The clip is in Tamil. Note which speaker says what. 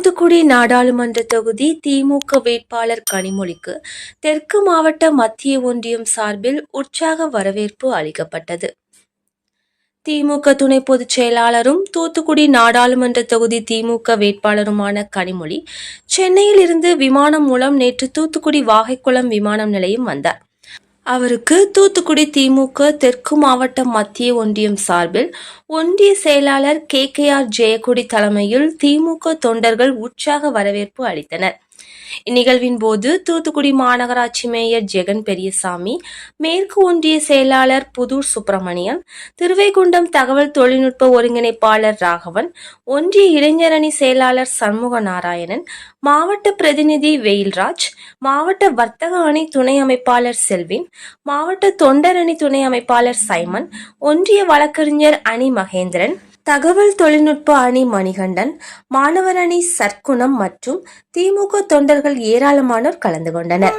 Speaker 1: தூத்துக்குடி நாடாளுமன்ற தொகுதி திமுக வேட்பாளர் கனிமொழிக்கு தெற்கு மாவட்ட மத்திய ஒன்றியம் சார்பில் உற்சாக வரவேற்பு அளிக்கப்பட்டது. திமுக துணை பொதுச் செயலாளரும் தூத்துக்குடி நாடாளுமன்ற தொகுதி திமுக வேட்பாளருமான கனிமொழி சென்னையில் இருந்து விமானம் மூலம் நேற்று தூத்துக்குடி வாகைக்குளம் விமான நிலையம் வந்தார். அவருக்கு தூத்துக்குடி திமுக தெற்கு மாவட்ட மத்திய ஒன்றியம் சார்பில் ஒன்றிய செயலாளர் KKR ஜெயக்கொடி தலைமையில் திமுக தொண்டர்கள் உற்சாக வரவேற்பு அளித்தனர். இந்நிகழ்வின் போது தூத்துக்குடி மாநகராட்சி மேயர் ஜெகன் பெரியசாமி, மேற்கு ஒன்றிய செயலாளர் புதூர் சுப்பிரமணியன், திருவைகுண்டம் தகவல் தொழில்நுட்ப ஒருங்கிணைப்பாளர் ராகவன், ஒன்றிய இளைஞரணி செயலாளர் சண்முக நாராயணன், மாவட்ட பிரதிநிதி வெயில்ராஜ், மாவட்ட வர்த்தக அணி துணை அமைப்பாளர் செல்வின், மாவட்ட தொண்டர் அணி துணை அமைப்பாளர் சைமன், ஒன்றிய வழக்கறிஞர் அணி மகேந்திரன், தகவல் தொழில்நுட்ப அணி மணிகண்டன், மாணவர் அணி சற்குணம் மற்றும் திமுக தொண்டர்கள் ஏராளமானோர் கலந்து கொண்டனர்.